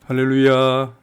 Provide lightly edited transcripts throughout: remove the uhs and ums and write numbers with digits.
할렐루야.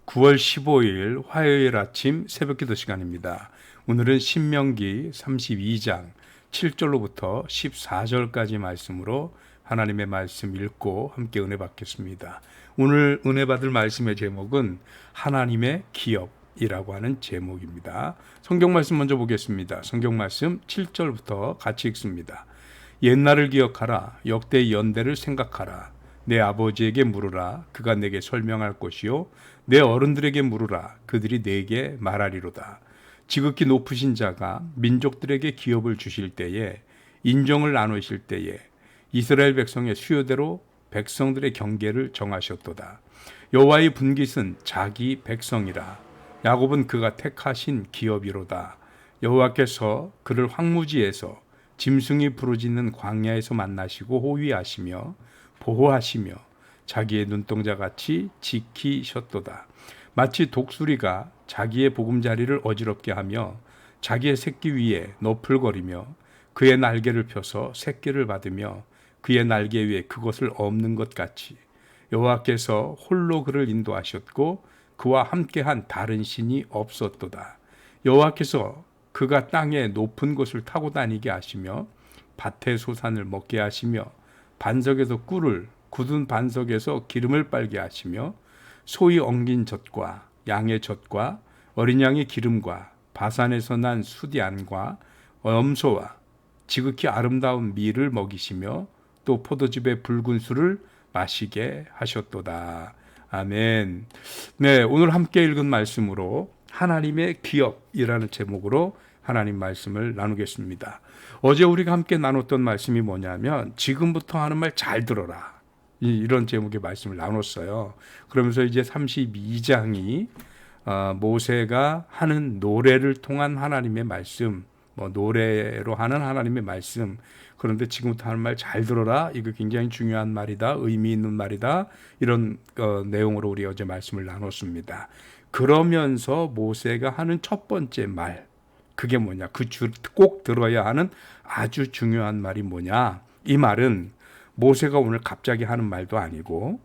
9월 15일 화요일 아침 새벽기도 시간입니다. 오늘은 신명기 32장 7절로부터 14절까지 말씀으로 하나님의 말씀 읽고 함께 은혜 받겠습니다. 오늘 은혜 받을 말씀의 제목은 하나님의 기업이라고 하는 제목입니다. 성경 말씀 먼저 보겠습니다. 성경 말씀 7절부터 같이 읽습니다. 옛날을 기억하라. 역대 연대를 생각하라. 내 아버지에게 물으라. 그가 내게 설명할 것이요 내 어른들에게 물으라. 그들이 내게 말하리로다. 지극히 높으신 자가 민족들에게 기업을 주실 때에, 인정을 나누실 때에 이스라엘 백성의 수요대로 백성들의 경계를 정하셨도다. 여호와의 분깃은 자기 백성이라. 야곱은 그가 택하신 기업이로다. 여호와께서 그를 황무지에서 짐승이 부르짖는 광야에서 만나시고 호위하시며 보호하시며 자기의 눈동자같이 지키셨도다. 마치 독수리가 자기의 보금자리를 어지럽게 하며 자기의 새끼 위에 너풀거리며 그의 날개를 펴서 새끼를 받으며 그의 날개 위에 그것을 엎는 것 같이 여호와께서 홀로 그를 인도하셨고 그와 함께한 다른 신이 없었도다. 여호와께서 그가 땅의 높은 곳을 타고 다니게 하시며 밭의 소산을 먹게 하시며 반석에서 꿀을, 굳은 반석에서 기름을 빨게 하시며 소의 엉긴 젖과 양의 젖과 어린 양의 기름과 바산에서 난 수디안과 염소와 지극히 아름다운 밀을 먹이시며 또 포도즙의 붉은 술을 마시게 하셨도다. 아멘. 네, 오늘 함께 읽은 말씀으로 하나님의 기업이라는 제목으로 하나님 말씀을 나누겠습니다. 어제 우리가 함께 나눴던 말씀이 뭐냐면 지금부터 하는 말 잘 들어라. 이런 제목의 말씀을 나눴어요. 그러면서 이제 32장이 모세가 하는 노래를 통한 하나님의 말씀, 노래로 하는 하나님의 말씀. 그런데 지금부터 하는 말 잘 들어라. 이거 굉장히 중요한 말이다. 의미 있는 말이다. 이런 내용으로 우리 어제 말씀을 나눴습니다. 그러면서 모세가 하는 첫 번째 말, 그게 뭐냐? 그 줄 꼭 들어야 하는 아주 중요한 말이 뭐냐? 이 말은 모세가 오늘 갑자기 하는 말도 아니고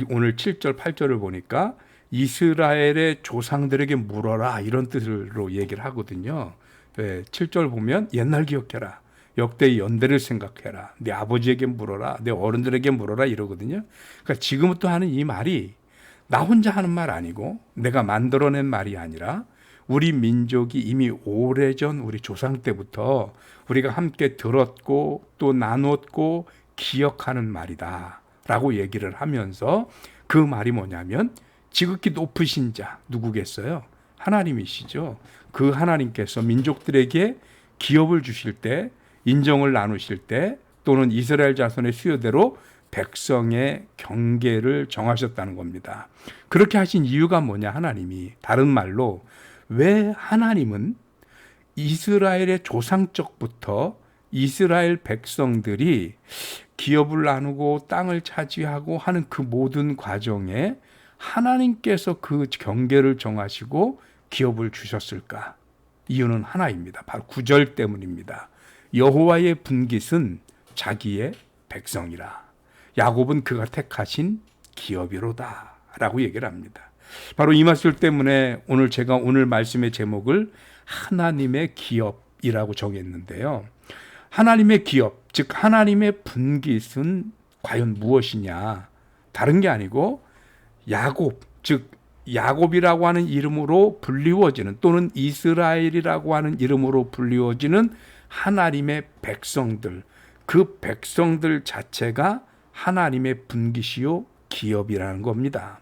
오늘 7절, 8절을 보니까 이스라엘의 조상들에게 물어라 이런 뜻으로 얘기를 하거든요. 7절 보면 옛날 기억해라. 역대의 연대를 생각해라. 내 아버지에게 물어라. 내 어른들에게 물어라 이러거든요. 그러니까 지금부터 하는 이 말이 나 혼자 하는 말 아니고 내가 만들어낸 말이 아니라 우리 민족이 이미 오래전 우리 조상 때부터 우리가 함께 들었고 또 나눴고 기억하는 말이다 라고 얘기를 하면서 그 말이 뭐냐면 지극히 높으신 자 누구겠어요? 하나님이시죠. 그 하나님께서 민족들에게 기업을 주실 때, 인정을 나누실 때 또는 이스라엘 자손의 수요대로 백성의 경계를 정하셨다는 겁니다. 그렇게 하신 이유가 뭐냐? 하나님이 다른 말로 왜 하나님은 이스라엘의 조상적부터 이스라엘 백성들이 기업을 나누고 땅을 차지하고 하는 그 모든 과정에 하나님께서 그 경계를 정하시고 기업을 주셨을까? 이유는 하나입니다. 바로 9절 때문입니다. 여호와의 분깃은 자기의 백성이라. 야곱은 그가 택하신 기업이로다 라고 얘기를 합니다. 바로 이 말씀 때문에 제가 오늘 말씀의 제목을 하나님의 기업이라고 정했는데요. 하나님의 기업, 즉 하나님의 분깃은 과연 무엇이냐? 다른 게 아니고 야곱, 즉 야곱이라고 하는 이름으로 불리워지는 또는 이스라엘이라고 하는 이름으로 불리워지는 하나님의 백성들, 그 백성들 자체가 하나님의 분깃이요 기업이라는 겁니다.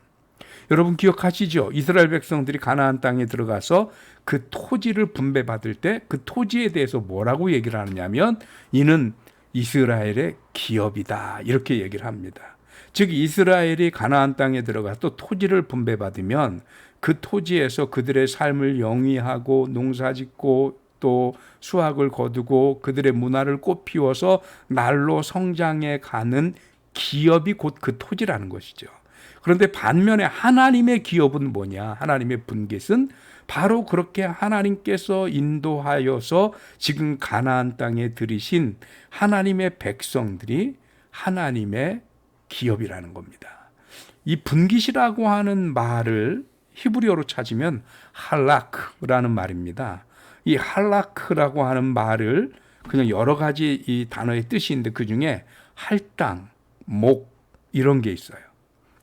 여러분 기억하시죠? 이스라엘 백성들이 가나안 땅에 들어가서 그 토지를 분배받을 때 그 토지에 대해서 뭐라고 얘기를 하느냐면 이는 이스라엘의 기업이다 이렇게 얘기를 합니다. 즉 이스라엘이 가나안 땅에 들어가서 또 토지를 분배받으면 그 토지에서 그들의 삶을 영위하고 농사짓고 또 수확을 거두고 그들의 문화를 꽃피워서 날로 성장해 가는 기업이 곧 그 토지라는 것이죠. 그런데 반면에 하나님의 기업은 뭐냐? 하나님의 분깃은 바로 그렇게 하나님께서 인도하여서 지금 가나안 땅에 들이신 하나님의 백성들이 하나님의 기업이라는 겁니다. 이 분깃이라고 하는 말을 히브리어로 찾으면 할라크라는 말입니다. 이 할라크라고 하는 말을 그냥 여러 가지 이 단어의 뜻이 있는데 그 중에 할당, 목 이런 게 있어요.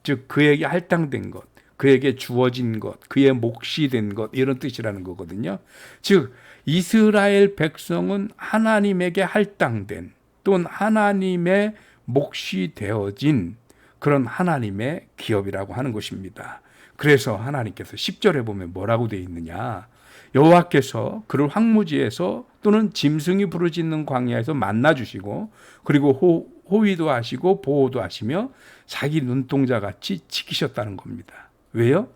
즉 그에게 할당된 것, 그에게 주어진 것, 그의 몫이 된 것 이런 뜻이라는 거거든요. 즉 이스라엘 백성은 하나님에게 할당된 또는 하나님의 몫이 되어진 그런 하나님의 기업이라고 하는 것입니다. 그래서 하나님께서 10절에 보면 뭐라고 되어 있느냐, 여호와께서 그를 황무지에서 또는 짐승이 부르짖는 광야에서 만나주시고 그리고 호위도 하시고 보호도 하시며 자기 눈동자같이 지키셨다는 겁니다. 왜요?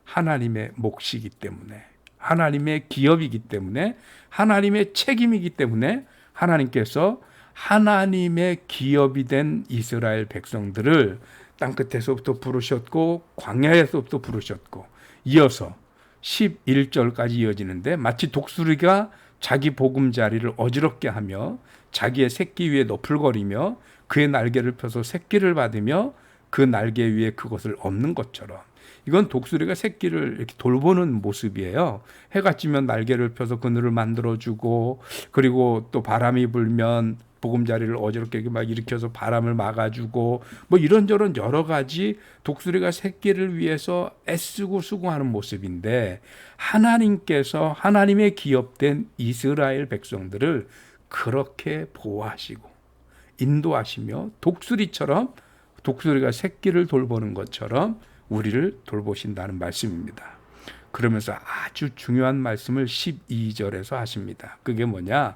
하나님의 몫이기 때문에, 하나님의 기업이기 때문에, 하나님의 책임이기 때문에 하나님께서 하나님의 기업이 된 이스라엘 백성들을 땅끝에서부터 부르셨고 광야에서부터 부르셨고 이어서 11절까지 이어지는데 마치 독수리가 자기 보금자리를 어지럽게 하며 자기의 새끼 위에 너풀거리며 그의 날개를 펴서 새끼를 받으며 그 날개 위에 그것을 엎는 것처럼, 이건 독수리가 새끼를 이렇게 돌보는 모습이에요. 해가 지면 날개를 펴서 그늘을 만들어주고 그리고 또 바람이 불면 보금자리를 어지럽게 막 일으켜서 바람을 막아주고 뭐 이런저런 여러 가지 독수리가 새끼를 위해서 애쓰고 수고하는 모습인데, 하나님께서 하나님의 기업된 이스라엘 백성들을 그렇게 보호하시고 인도하시며 독수리처럼, 독수리가 새끼를 돌보는 것처럼 우리를 돌보신다는 말씀입니다. 그러면서 아주 중요한 말씀을 12절에서 하십니다. 그게 뭐냐?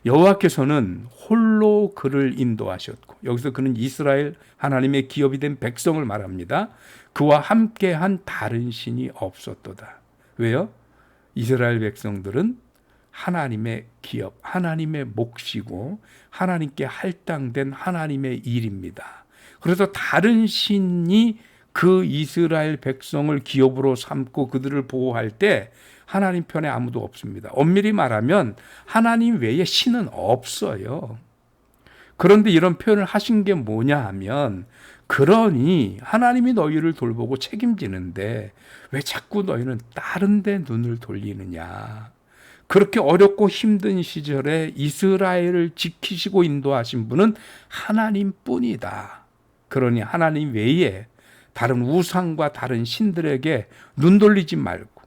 여호와께서는 홀로 그를 인도하셨고, 여기서 그는 이스라엘 하나님의 기업이 된 백성을 말합니다. 그와 함께한 다른 신이 없었도다. 왜요? 이스라엘 백성들은 하나님의 기업, 하나님의 몫이고 하나님께 할당된 하나님의 일입니다. 그래서 다른 신이 그 이스라엘 백성을 기업으로 삼고 그들을 보호할 때 하나님 편에 아무도 없습니다. 엄밀히 말하면 하나님 외에 신은 없어요. 그런데 이런 표현을 하신 게 뭐냐 하면, 그러니 하나님이 너희를 돌보고 책임지는데 왜 자꾸 너희는 다른 데 눈을 돌리느냐. 그렇게 어렵고 힘든 시절에 이스라엘을 지키시고 인도하신 분은 하나님뿐이다. 그러니 하나님 외에 다른 우상과 다른 신들에게 눈 돌리지 말고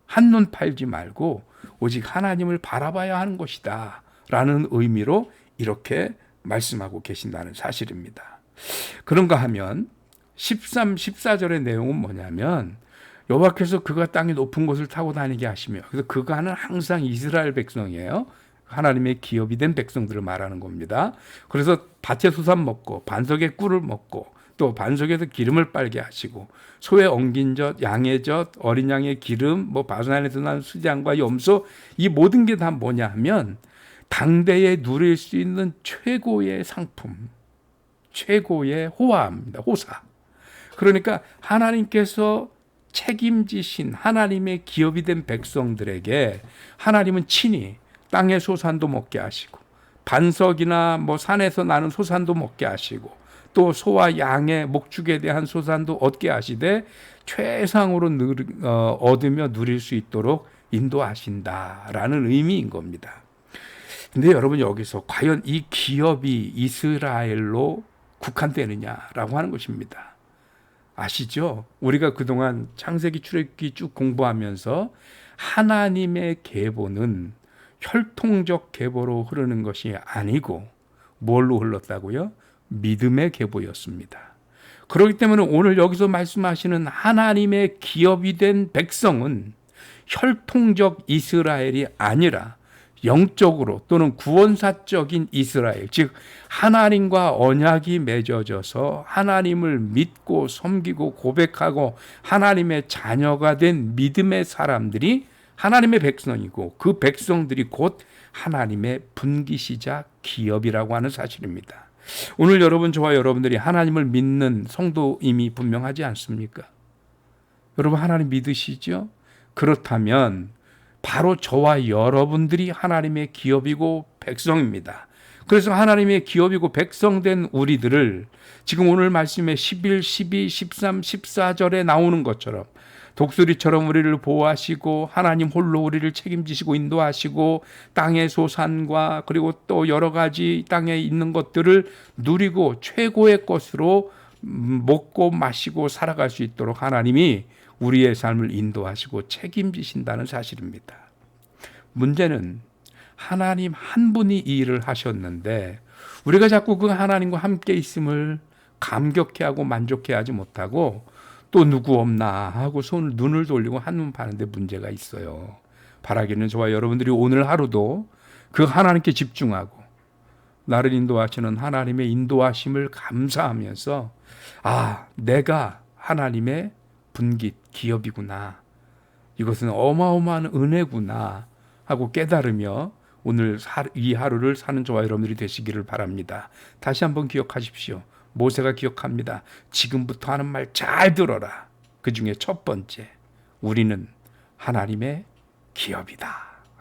한눈 팔지 말고 오직 하나님을 바라봐야 하는 것이다 라는 의미로 이렇게 말씀하고 계신다는 사실입니다. 그런가 하면 13, 14절의 내용은 뭐냐면, 여호와께서 그가 땅의 높은 곳을 타고 다니게 하시며, 그래서 그가는 항상 이스라엘 백성이에요. 하나님의 기업이 된 백성들을 말하는 겁니다. 그래서 밭의 수산 먹고 반석의 꿀을 먹고 또 반석에서 기름을 빨게 하시고 소의 엉긴 젖, 양의 젖, 어린 양의 기름, 뭐 바산에서 난 수장과 염소, 이 모든 게 다 뭐냐 하면 당대에 누릴 수 있는 최고의 상품, 최고의 호화입니다. 호사. 그러니까 하나님께서 책임지신 하나님의 기업이 된 백성들에게 하나님은 친히 땅의 소산도 먹게 하시고 반석이나 뭐 산에서 나는 소산도 먹게 하시고 또 소와 양의 목축에 대한 소산도 얻게 하시되 최상으로 얻으며 누릴 수 있도록 인도하신다라는 의미인 겁니다. 근데 여러분, 여기서 과연 이 기업이 이스라엘로 국한되느냐라고 하는 것입니다. 아시죠? 우리가 그동안 창세기 출애굽기 쭉 공부하면서 하나님의 계보는 혈통적 계보로 흐르는 것이 아니고 뭘로 흘렀다고요? 믿음의 계보였습니다. 그렇기 때문에 오늘 여기서 말씀하시는 하나님의 기업이 된 백성은 혈통적 이스라엘이 아니라 영적으로 또는 구원사적인 이스라엘, 즉 하나님과 언약이 맺어져서 하나님을 믿고 섬기고 고백하고 하나님의 자녀가 된 믿음의 사람들이 하나님의 백성이고, 그 백성들이 곧 하나님의 분깃이자 기업이라고 하는 사실입니다. 오늘 여러분, 저와 여러분들이 하나님을 믿는 성도임이 분명하지 않습니까? 여러분, 하나님 믿으시죠? 그렇다면 바로 저와 여러분들이 하나님의 기업이고 백성입니다. 그래서 하나님의 기업이고 백성된 우리들을 지금 오늘 말씀에 11, 12, 13, 14절에 나오는 것처럼 독수리처럼 우리를 보호하시고 하나님 홀로 우리를 책임지시고 인도하시고 땅의 소산과 그리고 또 여러 가지 땅에 있는 것들을 누리고 최고의 것으로 먹고 마시고 살아갈 수 있도록 하나님이 우리의 삶을 인도하시고 책임지신다는 사실입니다. 문제는 하나님 한 분이 이 일을 하셨는데 우리가 자꾸 그 하나님과 함께 있음을 감격해하고 만족해하지 못하고 또 누구 없나 하고 눈을 돌리고 한눈 파는데 문제가 있어요. 바라기는 저와 여러분들이 오늘 하루도 그 하나님께 집중하고 나를 인도하시는 하나님의 인도하심을 감사하면서 내가 하나님의 분깃 기업이구나. 이것은 어마어마한 은혜구나 하고 깨달으며 오늘 이 하루를 사는 저와 여러분들이 되시기를 바랍니다. 다시 한번 기억하십시오. 모세가 기억합니다. 지금부터 하는 말 잘 들어라. 그 중에 첫 번째, 우리는 하나님의 기업이다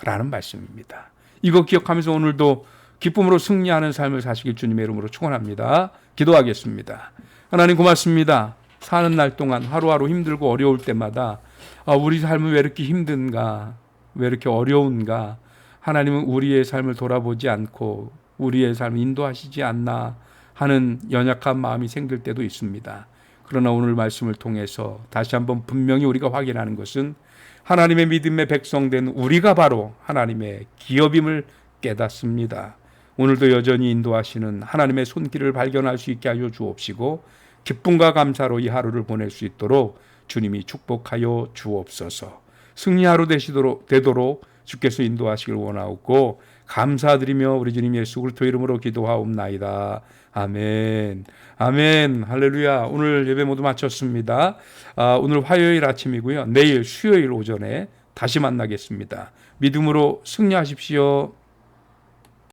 라는 말씀입니다. 이거 기억하면서 오늘도 기쁨으로 승리하는 삶을 사시길 주님의 이름으로 축원합니다. 기도하겠습니다. 하나님 고맙습니다. 사는 날 동안 하루하루 힘들고 어려울 때마다 우리 삶은 왜 이렇게 힘든가, 왜 이렇게 어려운가, 하나님은 우리의 삶을 돌아보지 않고 우리의 삶을 인도하시지 않나 하는 연약한 마음이 생길 때도 있습니다. 그러나 오늘 말씀을 통해서 다시 한번 분명히 우리가 확인하는 것은 하나님의 믿음의 백성된 우리가 바로 하나님의 기업임을 깨닫습니다. 오늘도 여전히 인도하시는 하나님의 손길을 발견할 수 있게 하여 주옵시고 기쁨과 감사로 이 하루를 보낼 수 있도록 주님이 축복하여 주옵소서. 승리 하루 되도록 주께서 인도하시길 원하옵고 감사드리며 우리 주님 예수 그리스도 이름으로 기도하옵나이다. 아멘. 아멘. 할렐루야. 오늘 예배 모두 마쳤습니다. 오늘 화요일 아침이고요. 내일 수요일 오전에 다시 만나겠습니다. 믿음으로 승리하십시오.